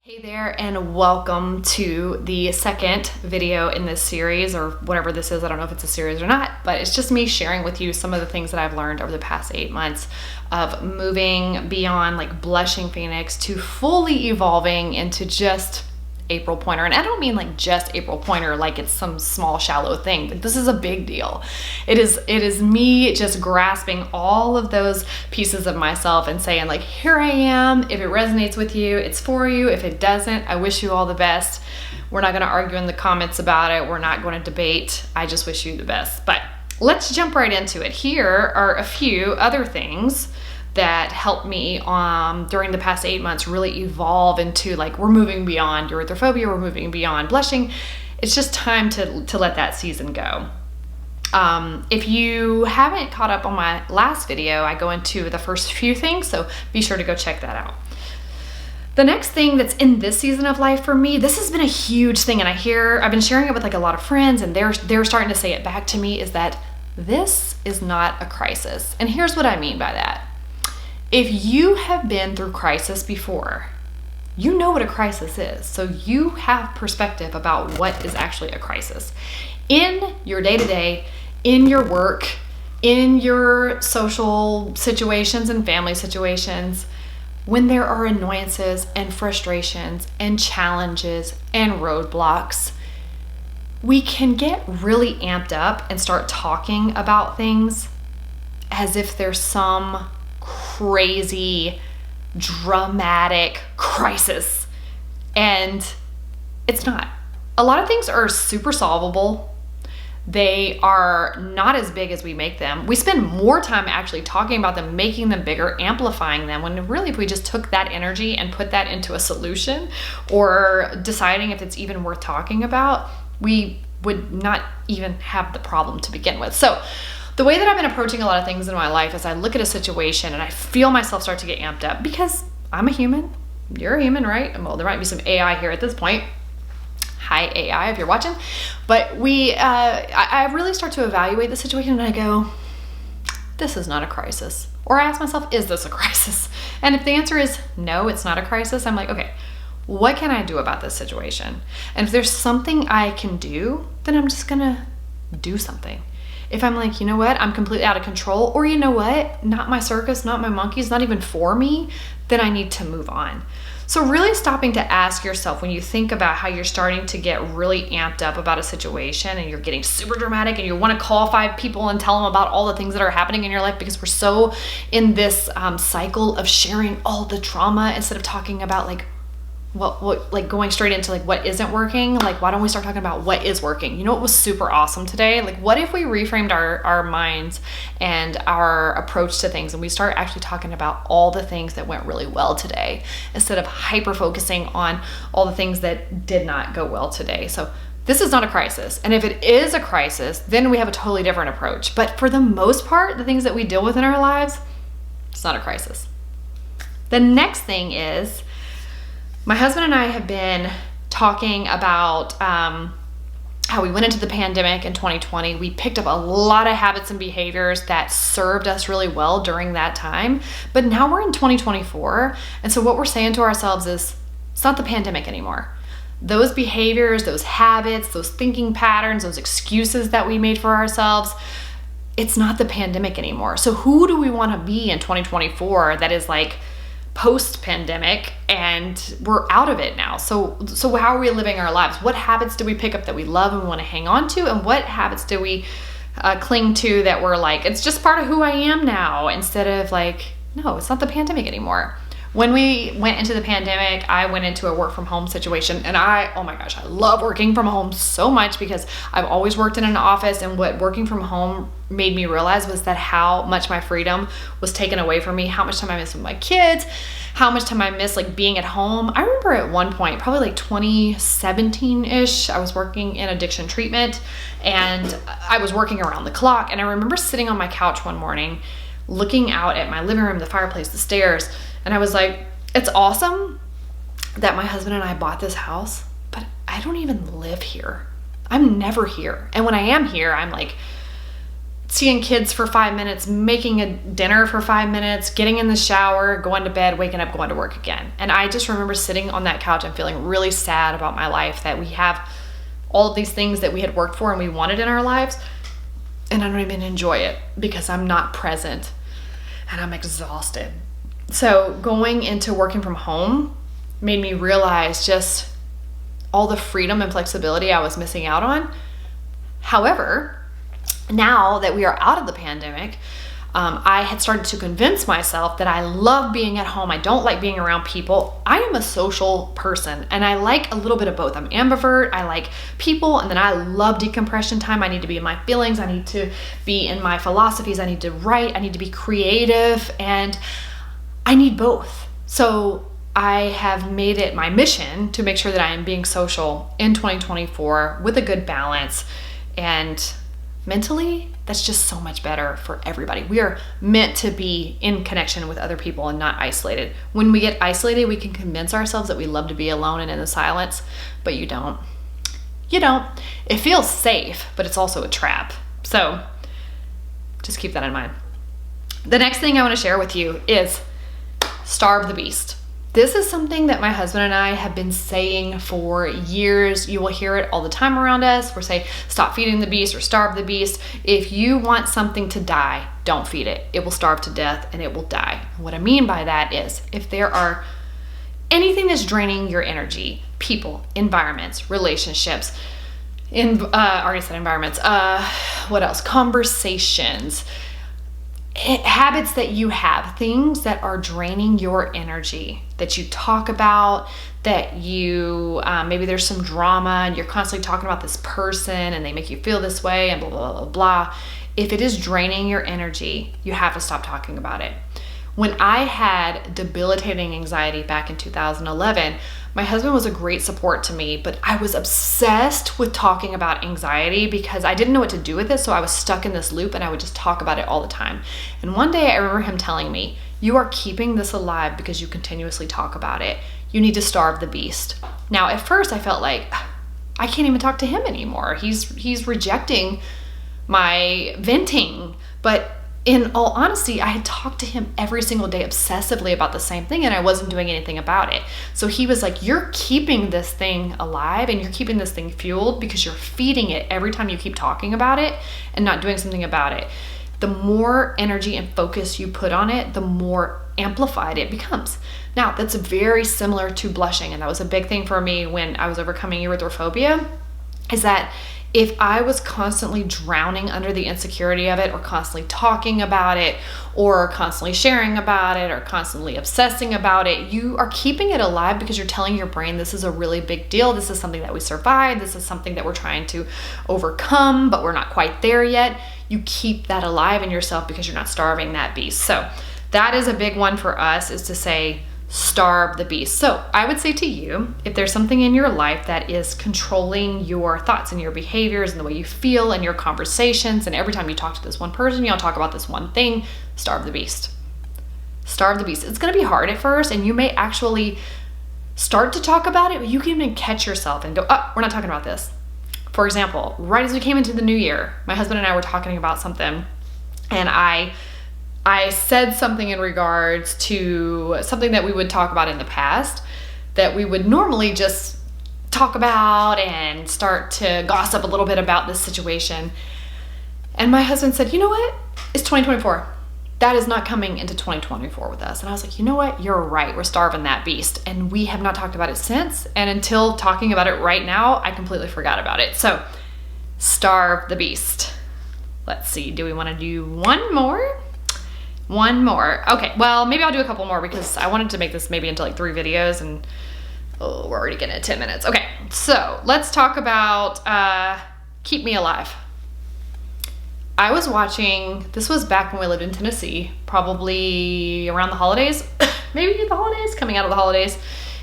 Hey there, and welcome to the second video in this series, or whatever this is. I don't know if it's a series or not, but it's just me sharing with you some of the things that I've learned over the past 8 months of moving beyond like blushing phoenix to fully evolving into just April Poynter. And I don't mean like just April Poynter like it's some small shallow thing, but this is a big deal. It is me just grasping all of those pieces of myself and saying like, here I am. If it resonates with you, it's for you. If it doesn't, I wish you all the best. We're not going to argue in the comments about it. We're not going to debate. I just wish you the best. But let's jump right into it. Here are a few other things that helped me during the past 8 months really evolve into like, we're moving beyond erythrophobia, we're moving beyond blushing. It's just time to let that season go. If you haven't caught up on my last video, I go into the first few things, so be sure to go check that out. The next thing that's in this season of life for me, this has been a huge thing, and I've been sharing it with like a lot of friends, and they're starting to say it back to me, is that this is not a crisis. And here's what I mean by that. If you have been through crisis before, you know what a crisis is. So you have perspective about what is actually a crisis. In your day-to-day, in your work, in your social situations and family situations, when there are annoyances and frustrations and challenges and roadblocks, we can get really amped up and start talking about things as if there's some crazy, dramatic crisis. And it's not. A lot of things are super solvable. They are not as big as we make them. We spend more time actually talking about them, making them bigger, amplifying them, when really if we just took that energy and put that into a solution or deciding if it's even worth talking about, we would not even have the problem to begin with. So the way that I've been approaching a lot of things in my life is I look at a situation and I feel myself start to get amped up because I'm a human. You're a human, right? Well, there might be some AI here at this point. Hi, AI, if you're watching. But I really start to evaluate the situation and I go, this is not a crisis. Or I ask myself, is this a crisis? And if the answer is no, it's not a crisis, I'm like, okay, what can I do about this situation? And if there's something I can do, then I'm just gonna do something. If I'm like, you know what, I'm completely out of control, or you know what, not my circus, not my monkeys, not even for me, then I need to move on. So really stopping to ask yourself when you think about how you're starting to get really amped up about a situation and you're getting super dramatic and you want to call 5 people and tell them about all the things that are happening in your life, because we're so in this cycle of sharing all the trauma instead of talking about like, what like going straight into like what isn't working. Like, why don't we start talking about what is working? You know what was super awesome today? Like, what if we reframed our minds and our approach to things and we start actually talking about all the things that went really well today instead of hyper focusing on all the things that did not go well today? So this is not a crisis. And if it is a crisis, then we have a totally different approach. But for the most part, the things that we deal with in our lives, it's not a crisis. The next thing is, my husband and I have been talking about how we went into the pandemic in 2020. We picked up a lot of habits and behaviors that served us really well during that time. But now we're in 2024. And so what we're saying to ourselves is, it's not the pandemic anymore. Those behaviors, those habits, those thinking patterns, those excuses that we made for ourselves, it's not the pandemic anymore. So who do we want to be in 2024 that is like post-pandemic and we're out of it now? So how are we living our lives? What habits do we pick up that we love and we want to hang on to? And what habits do we cling to that we're like, it's just part of who I am now, instead of like, no, it's not the pandemic anymore. When we went into the pandemic, I went into a work from home situation, and oh my gosh, I love working from home so much because I've always worked in an office, and what working from home made me realize was that how much my freedom was taken away from me, how much time I missed with my kids, how much time I missed like being at home. I remember at one point, probably like 2017-ish, I was working in addiction treatment and I was working around the clock, and I remember sitting on my couch one morning looking out at my living room, the fireplace, the stairs, and I was like, it's awesome that my husband and I bought this house, but I don't even live here. I'm never here. And when I am here, I'm like seeing kids for 5 minutes, making a dinner for 5 minutes, getting in the shower, going to bed, waking up, going to work again. And I just remember sitting on that couch and feeling really sad about my life, that we have all of these things that we had worked for and we wanted in our lives, and I don't even enjoy it because I'm not present and I'm exhausted. So going into working from home made me realize just all the freedom and flexibility I was missing out on. However, now that we are out of the pandemic, I had started to convince myself that I love being at home. I don't like being around people. I am a social person and I like a little bit of both. I'm ambivert. I like people, and then I love decompression time. I need to be in my feelings. I need to be in my philosophies. I need to write. I need to be creative, and I need both. So I have made it my mission to make sure that I am being social in 2024 with a good balance, and mentally, that's just so much better for everybody. We are meant to be in connection with other people and not isolated. When we get isolated, we can convince ourselves that we love to be alone and in the silence, but you don't. You don't. It feels safe, but it's also a trap. So just keep that in mind. The next thing I want to share with you is starve the beast. This is something that my husband and I have been saying for years. You will hear it all the time around us. We're saying, stop feeding the beast or starve the beast. If you want something to die, don't feed it. It will starve to death and it will die. And what I mean by that is, if there are anything that's draining your energy, people, environments, relationships, already said environments, what else? Conversations, habits that you have, things that are draining your energy, that you talk about, that you, maybe there's some drama and you're constantly talking about this person and they make you feel this way and blah, blah, blah, blah. If it is draining your energy, you have to stop talking about it. When I had debilitating anxiety back in 2011, my husband was a great support to me, but I was obsessed with talking about anxiety because I didn't know what to do with it. So I was stuck in this loop and I would just talk about it all the time. And one day I remember him telling me, you are keeping this alive because you continuously talk about it. You need to starve the beast. Now, at first I felt like I can't even talk to him anymore. He's rejecting my venting. But in all honesty, I had talked to him every single day obsessively about the same thing and I wasn't doing anything about it. So he was like, you're keeping this thing alive and you're keeping this thing fueled because you're feeding it every time you keep talking about it and not doing something about it. The more energy and focus you put on it, the more amplified it becomes. Now, that's very similar to blushing, and that was a big thing for me when I was overcoming erythrophobia, is that if I was constantly drowning under the insecurity of it, or constantly talking about it, or constantly sharing about it, or constantly obsessing about it, you are keeping it alive because you're telling your brain this is a really big deal. This is something that we survived. This is something that we're trying to overcome, but we're not quite there yet. You keep that alive in yourself because you're not starving that beast. So that is a big one for us, is to say, starve the beast. So I would say to you, if there's something in your life that is controlling your thoughts and your behaviors and the way you feel and your conversations, and every time you talk to this one person, you'll talk about this one thing, starve the beast. Starve the beast. It's going to be hard at first, and you may actually start to talk about it, but you can even catch yourself and go, oh, we're not talking about this. For example, right as we came into the new year, my husband and I were talking about something, and I said something in regards to something that we would talk about in the past that we would normally just talk about and start to gossip a little bit about this situation. And my husband said, you know what? It's 2024. That is not coming into 2024 with us. And I was like, you know what? You're right. We're starving that beast. And we have not talked about it since. And until talking about it right now, I completely forgot about it. So starve the beast. Let's see. Do we want to do one more? One more. Okay, well, maybe I'll do a couple more because I wanted to make this maybe into like 3 videos, and we're already getting at 10 minutes. Okay, so let's talk about Keep Me Alive. I was watching, this was back when we lived in Tennessee, probably around the holidays, maybe the holidays, coming out of the holidays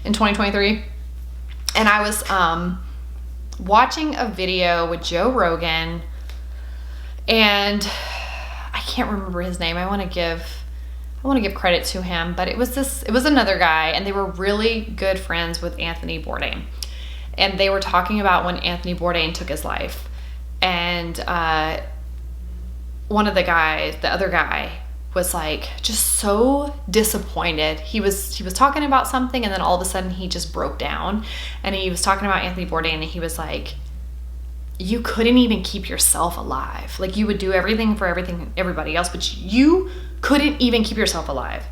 in 2023. And I was watching a video with Joe Rogan, and I can't remember his name. I want to give credit to him, but it was another guy, and they were really good friends with Anthony Bourdain. And they were talking about when Anthony Bourdain took his life. And one of the guys, the other guy, was like just so disappointed. He was talking about something, and then all of a sudden he just broke down, and he was talking about Anthony Bourdain, and he was like, you couldn't even keep yourself alive. Like, you would do everything for everybody else, but you couldn't even keep yourself alive.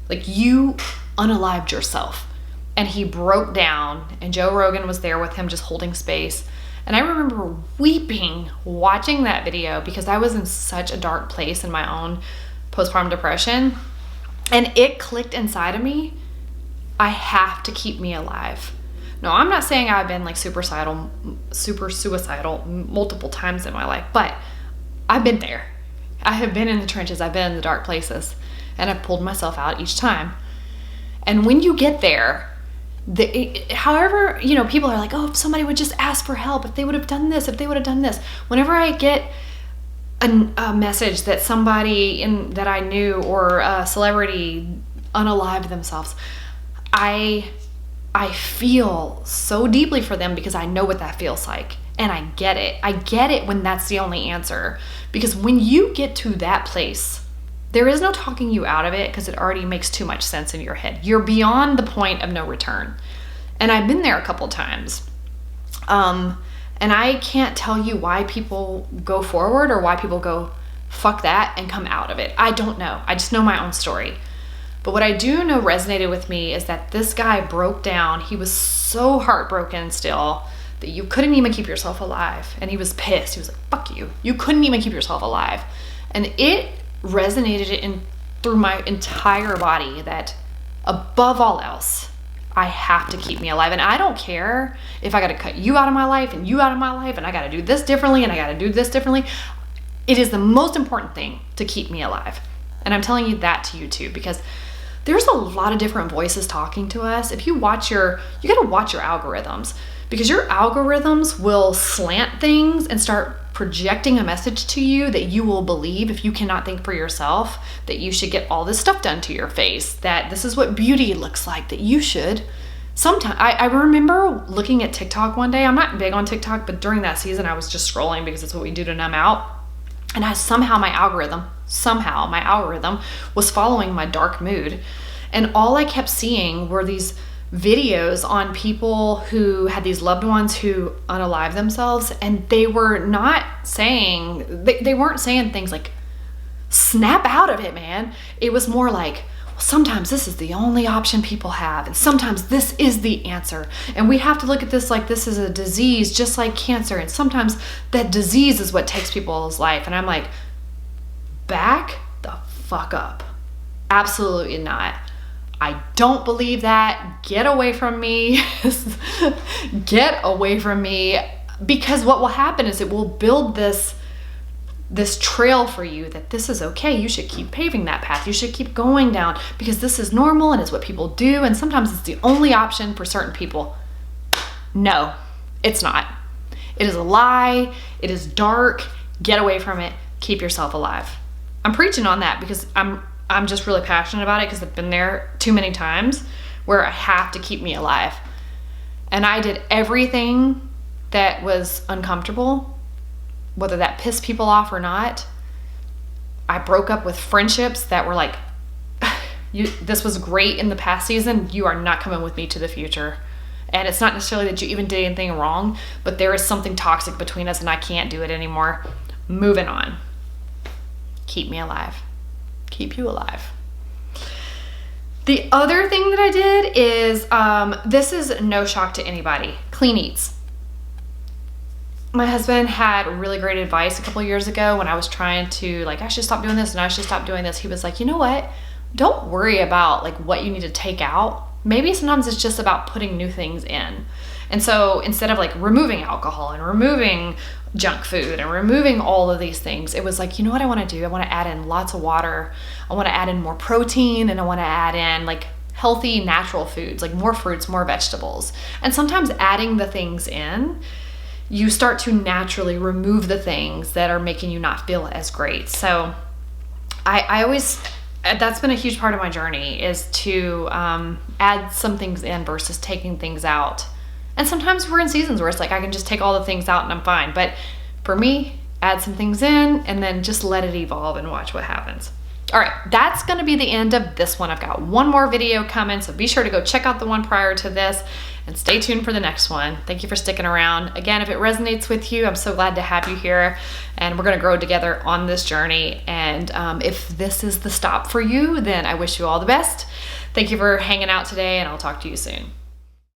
Like, you unalived yourself. And he broke down, and Joe Rogan was there with him just holding space. And I remember weeping watching that video because I was in such a dark place in my own postpartum depression. And it clicked inside of me, I have to keep me alive. No, I'm not saying I've been like super suicidal multiple times in my life, but I've been there. I have been in the trenches. I've been in the dark places, and I've pulled myself out each time. And when you get there, however, you know, people are like, oh, if somebody would just ask for help, if they would have done this, if they would have done this. Whenever I get a message that somebody that I knew or a celebrity unalived themselves, I feel so deeply for them because I know what that feels like. And I get it. I get it when that's the only answer. Because when you get to that place, there is no talking you out of it because it already makes too much sense in your head. You're beyond the point of no return. And I've been there a couple times. And I can't tell you why people go forward or why people go, fuck that, and come out of it. I don't know. I just know my own story. But what I do know resonated with me is that this guy broke down. He was so heartbroken still that you couldn't even keep yourself alive. And he was pissed. He was like, fuck you. You couldn't even keep yourself alive. And it resonated through my entire body that above all else, I have to keep me alive. And I don't care if I got to cut you out of my life and you out of my life and I got to do this differently and I got to do this differently. It is the most important thing to keep me alive. And I'm telling you that to you too, because there's a lot of different voices talking to us. If you watch you got to watch your algorithms, because your algorithms will slant things and start projecting a message to you that you will believe if you cannot think for yourself, that you should get all this stuff done to your face, that this is what beauty looks like, that you should. Sometimes I remember looking at TikTok one day. I'm not big on TikTok, but during that season I was just scrolling because it's what we do to numb out. And somehow my algorithm was following my dark mood. And all I kept seeing were these videos on people who had these loved ones who unalived themselves. And they were not saying, they weren't saying things like, snap out of it, man. It was more like, well, sometimes this is the only option people have. And sometimes this is the answer. And we have to look at this like this is a disease, just like cancer. And sometimes that disease is what takes people's life. And I'm like, back the fuck up. Absolutely not. I don't believe that. Get away from me. Get away from me. Because what will happen is it will build this trail for you that this is okay. You should keep paving that path. You should keep going down because this is normal and it's what people do. And sometimes it's the only option for certain people. No, it's not. It is a lie. It is dark. Get away from it. Keep yourself alive. I'm preaching on that because I'm just really passionate about it because I've been there too many times where I have to keep me alive. And I did everything that was uncomfortable, whether that pissed people off or not. I broke up with friendships that were like, this was great in the past season. You are not coming with me to the future. And it's not necessarily that you even did anything wrong, but there is something toxic between us and I can't do it anymore. Moving on. Keep me alive. Keep you alive. The other thing that I did is, this is no shock to anybody, clean eats. My husband had really great advice a couple of years ago when I was trying to I should stop doing this and I should stop doing this. He was like, you know what? Don't worry about what you need to take out. Maybe sometimes it's just about putting new things in. And so instead of removing alcohol and removing junk food and removing all of these things, it was like, you know what I want to do? I want to add in lots of water. I want to add in more protein, and I want to add in healthy natural foods, more fruits, more vegetables. And sometimes adding the things in, you start to naturally remove the things that are making you not feel as great. So I always, that's been a huge part of my journey, is to add some things in versus taking things out. And sometimes we're in seasons where it's I can just take all the things out and I'm fine. But for me, add some things in, and then just let it evolve and watch what happens. All right, that's gonna be the end of this one. I've got one more video coming, so be sure to go check out the one prior to this and stay tuned for the next one. Thank you for sticking around. Again, if it resonates with you, I'm so glad to have you here, and we're gonna grow together on this journey. And if this is the stop for you, then I wish you all the best. Thank you for hanging out today, and I'll talk to you soon.